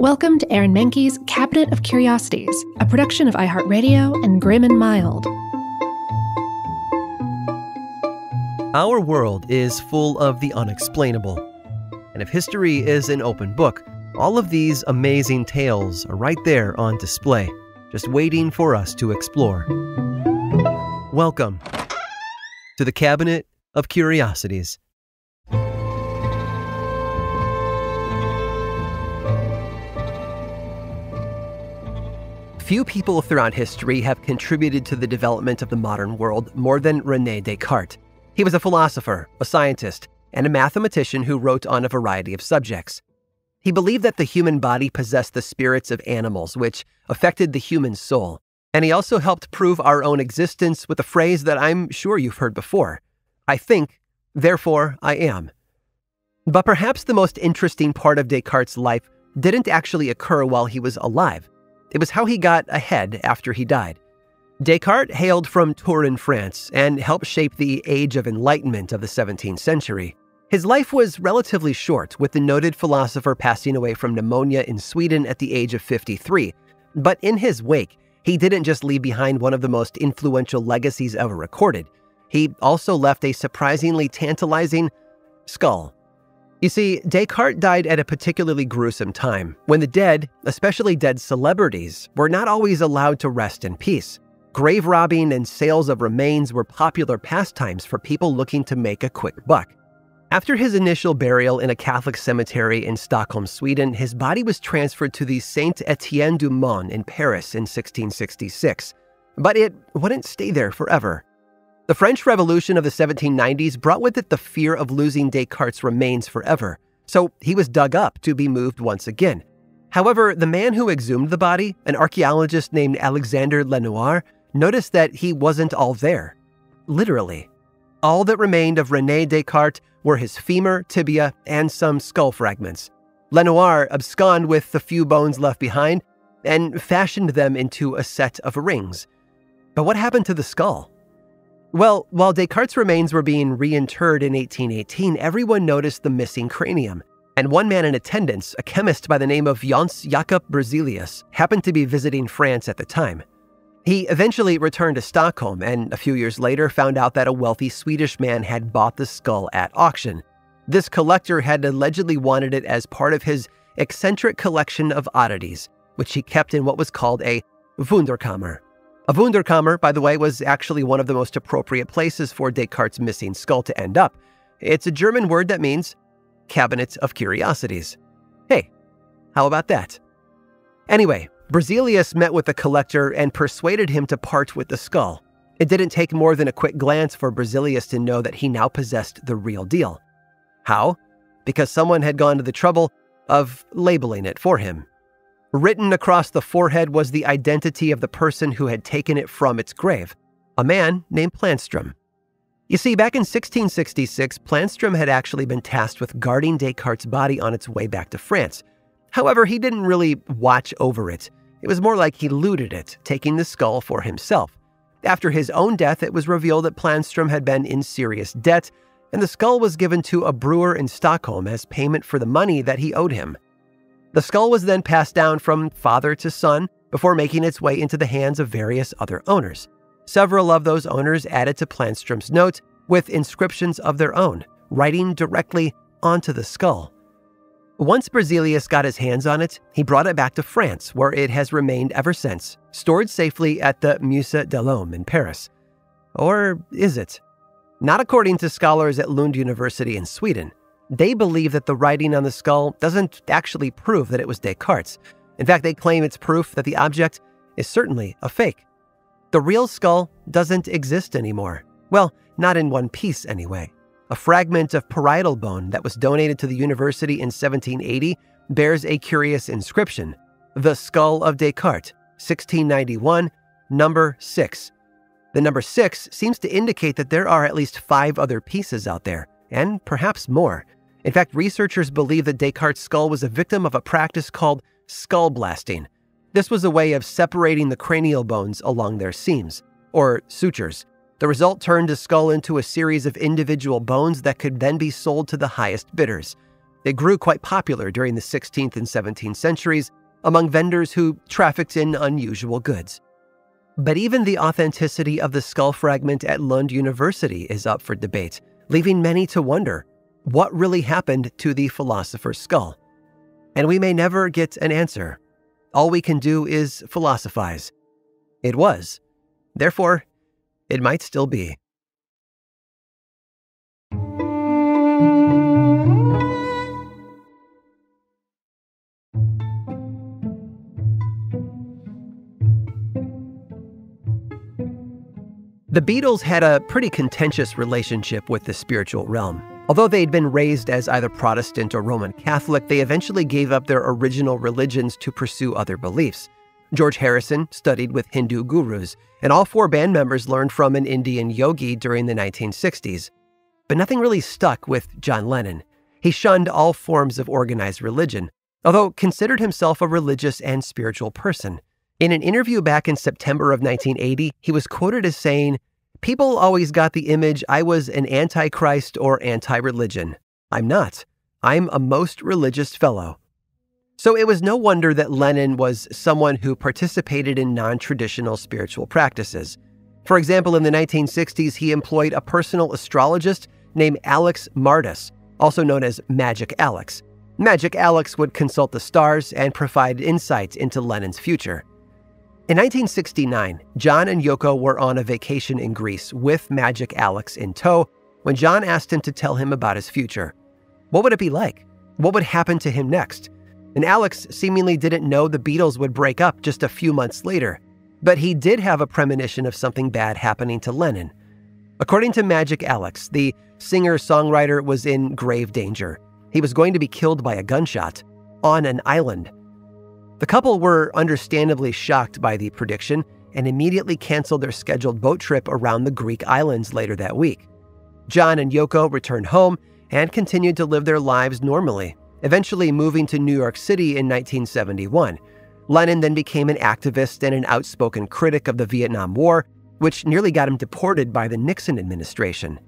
Welcome to Aaron Mahnke's Cabinet of Curiosities, a production of iHeartRadio and Grim and Mild. Our world is full of the unexplainable. And if history is an open book, all of these amazing tales are right there on display, just waiting for us to explore. Welcome to the Cabinet of Curiosities. Few people throughout history have contributed to the development of the modern world more than René Descartes. He was a philosopher, a scientist, and a mathematician who wrote on a variety of subjects. He believed that the human body possessed the spirits of animals, which affected the human soul. And he also helped prove our own existence with a phrase that I'm sure you've heard before: I think, therefore I am. But perhaps the most interesting part of Descartes' life didn't actually occur while he was alive. It was how he got ahead after he died. Descartes hailed from Turin, France, and helped shape the Age of Enlightenment of the 17th century. His life was relatively short, with the noted philosopher passing away from pneumonia in Sweden at the age of 53. But in his wake, he didn't just leave behind one of the most influential legacies ever recorded. He also left a surprisingly tantalizing skull. You see, Descartes died at a particularly gruesome time, when the dead, especially dead celebrities, were not always allowed to rest in peace. Grave robbing and sales of remains were popular pastimes for people looking to make a quick buck. After his initial burial in a Catholic cemetery in Stockholm, Sweden, his body was transferred to the Saint-Étienne du Mont in Paris in 1666. But it wouldn't stay there forever. The French Revolution of the 1790s brought with it the fear of losing Descartes' remains forever, so he was dug up to be moved once again. However, the man who exhumed the body, an archaeologist named Alexandre Lenoir, noticed that he wasn't all there. Literally. All that remained of René Descartes were his femur, tibia, and some skull fragments. Lenoir absconded with the few bones left behind and fashioned them into a set of rings. But what happened to the skull? Well, while Descartes' remains were being reinterred in 1818, everyone noticed the missing cranium. And one man in attendance, a chemist by the name of Jöns Jacob Berzelius, happened to be visiting France at the time. He eventually returned to Stockholm and, a few years later, found out that a wealthy Swedish man had bought the skull at auction. This collector had allegedly wanted it as part of his eccentric collection of oddities, which he kept in what was called a Wunderkammer. A Wunderkammer, by the way, was actually one of the most appropriate places for Descartes' missing skull to end up. It's a German word that means Cabinet of Curiosities. Hey, how about that? Anyway, Berzelius met with the collector and persuaded him to part with the skull. It didn't take more than a quick glance for Berzelius to know that he now possessed the real deal. How? Because someone had gone to the trouble of labeling it for him. Written across the forehead was the identity of the person who had taken it from its grave, a man named Planstrom. You see, back in 1666, Planstrom had actually been tasked with guarding Descartes' body on its way back to France. However, he didn't really watch over it. It was more like he looted it, taking the skull for himself. After his own death, it was revealed that Planstrom had been in serious debt, and the skull was given to a brewer in Stockholm as payment for the money that he owed him. The skull was then passed down from father to son before making its way into the hands of various other owners. Several of those owners added to Planstrom's note with inscriptions of their own, writing directly onto the skull. Once Berzelius got his hands on it, he brought it back to France, where it has remained ever since, stored safely at the Musée de l'Homme in Paris. Or is it? Not according to scholars at Lund University in Sweden. They believe that the writing on the skull doesn't actually prove that it was Descartes. In fact, they claim it's proof that the object is certainly a fake. The real skull doesn't exist anymore. Well, not in one piece anyway. A fragment of parietal bone that was donated to the university in 1780 bears a curious inscription: The Skull of Descartes, 1691, number 6. The number 6 seems to indicate that there are at least 5 other pieces out there, and perhaps more. In fact, researchers believe that Descartes' skull was a victim of a practice called skull blasting. This was a way of separating the cranial bones along their seams, or sutures. The result turned the skull into a series of individual bones that could then be sold to the highest bidders. It grew quite popular during the 16th and 17th centuries among vendors who trafficked in unusual goods. But even the authenticity of the skull fragment at Lund University is up for debate, leaving many to wonder what really happened to the philosopher's skull. And we may never get an answer. All we can do is philosophize. It was. Therefore, it might still be. The Beatles had a pretty contentious relationship with the spiritual realm. Although they'd been raised as either Protestant or Roman Catholic, they eventually gave up their original religions to pursue other beliefs. George Harrison studied with Hindu gurus, and all four band members learned from an Indian yogi during the 1960s. But nothing really stuck with John Lennon. He shunned all forms of organized religion, although considered himself a religious and spiritual person. In an interview back in September of 1980, he was quoted as saying, "People always got the image I was an anti-Christ or anti-religion. I'm not. I'm a most religious fellow." So it was no wonder that Lennon was someone who participated in non-traditional spiritual practices. For example, in the 1960s, he employed a personal astrologist named Alex Mardis, also known as Magic Alex. Magic Alex would consult the stars and provide insight into Lennon's future. In 1969, John and Yoko were on a vacation in Greece with Magic Alex in tow when John asked him to tell him about his future. What would it be like? What would happen to him next? And Alex seemingly didn't know the Beatles would break up just a few months later, but he did have a premonition of something bad happening to Lennon. According to Magic Alex, the singer-songwriter was in grave danger. He was going to be killed by a gunshot on an island. The couple were understandably shocked by the prediction and immediately canceled their scheduled boat trip around the Greek islands later that week. John and Yoko returned home and continued to live their lives normally, eventually moving to New York City in 1971. Lennon then became an activist and an outspoken critic of the Vietnam War, which nearly got him deported by the Nixon administration.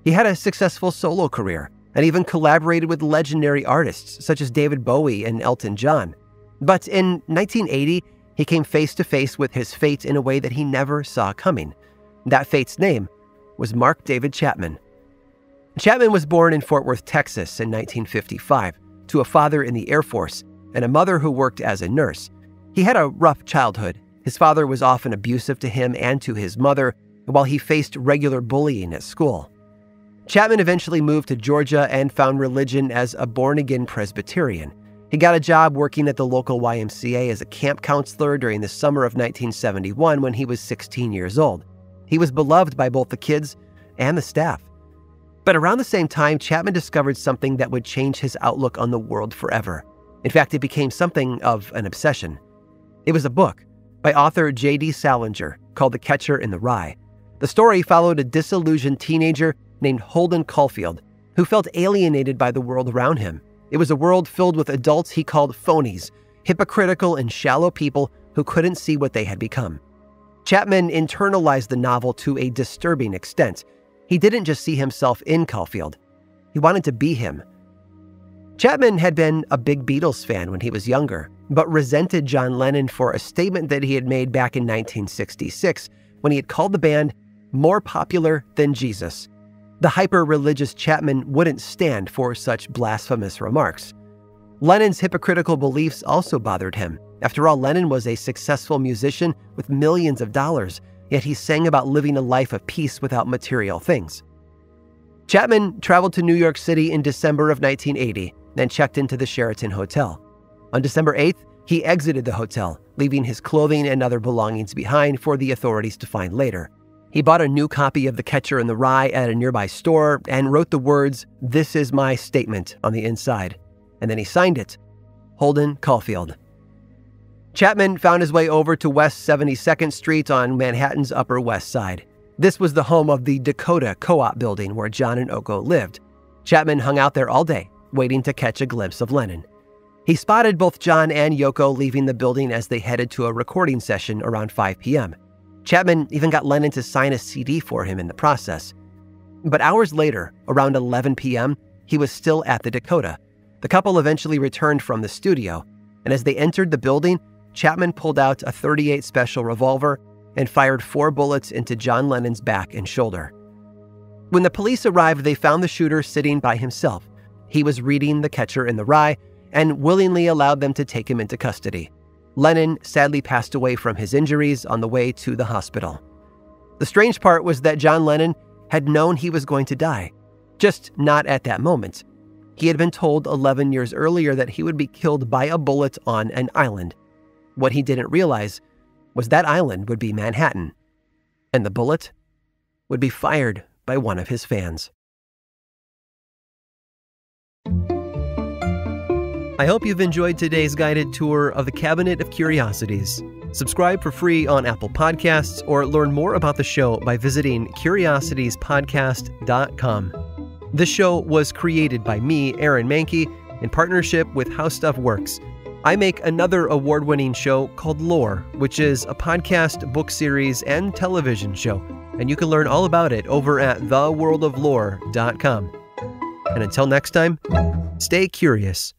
He had a successful solo career and even collaborated with legendary artists such as David Bowie and Elton John. But in 1980, he came face to face with his fate in a way that he never saw coming. That fate's name was Mark David Chapman. Chapman was born in Fort Worth, Texas in 1955 to a father in the Air Force and a mother who worked as a nurse. He had a rough childhood. His father was often abusive to him and to his mother, while he faced regular bullying at school. Chapman eventually moved to Georgia and found religion as a born-again Presbyterian. He got a job working at the local YMCA as a camp counselor during the summer of 1971 when he was 16 years old. He was beloved by both the kids and the staff. But around the same time, Chapman discovered something that would change his outlook on the world forever. In fact, it became something of an obsession. It was a book by author J.D. Salinger called The Catcher in the Rye. The story followed a disillusioned teenager named Holden Caulfield who felt alienated by the world around him. It was a world filled with adults he called phonies, hypocritical and shallow people who couldn't see what they had become. Chapman internalized the novel to a disturbing extent. He didn't just see himself in Caulfield. He wanted to be him. Chapman had been a big Beatles fan when he was younger, but resented John Lennon for a statement that he had made back in 1966 when he had called the band more popular than Jesus. The hyper-religious Chapman wouldn't stand for such blasphemous remarks. Lennon's hypocritical beliefs also bothered him. After all, Lennon was a successful musician with millions of dollars, yet he sang about living a life of peace without material things. Chapman traveled to New York City in December of 1980 and checked into the Sheraton Hotel. On December 8th, he exited the hotel, leaving his clothing and other belongings behind for the authorities to find later. He bought a new copy of The Catcher in the Rye at a nearby store and wrote the words, "This is my statement," on the inside. And then he signed it, Holden Caulfield. Chapman found his way over to West 72nd Street on Manhattan's Upper West Side. This was the home of the Dakota Co-op building where John and Yoko lived. Chapman hung out there all day, waiting to catch a glimpse of Lennon. He spotted both John and Yoko leaving the building as they headed to a recording session around 5 p.m. Chapman even got Lennon to sign a CD for him in the process. But hours later, around 11 p.m., he was still at the Dakota. The couple eventually returned from the studio, and as they entered the building, Chapman pulled out a .38 Special revolver and fired 4 bullets into John Lennon's back and shoulder. When the police arrived, they found the shooter sitting by himself. He was reading The Catcher in the Rye and willingly allowed them to take him into custody. Lennon sadly passed away from his injuries on the way to the hospital. The strange part was that John Lennon had known he was going to die, just not at that moment. He had been told 11 years earlier that he would be killed by a bullet on an island. What he didn't realize was that island would be Manhattan, and the bullet would be fired by one of his fans. I hope you've enjoyed today's guided tour of the Cabinet of Curiosities. Subscribe for free on Apple Podcasts or learn more about the show by visiting curiositiespodcast.com. This show was created by me, Aaron Mahnke, in partnership with How Stuff Works. I make another award-winning show called Lore, which is a podcast, book series, and television show, and you can learn all about it over at theworldoflore.com. And until next time, stay curious.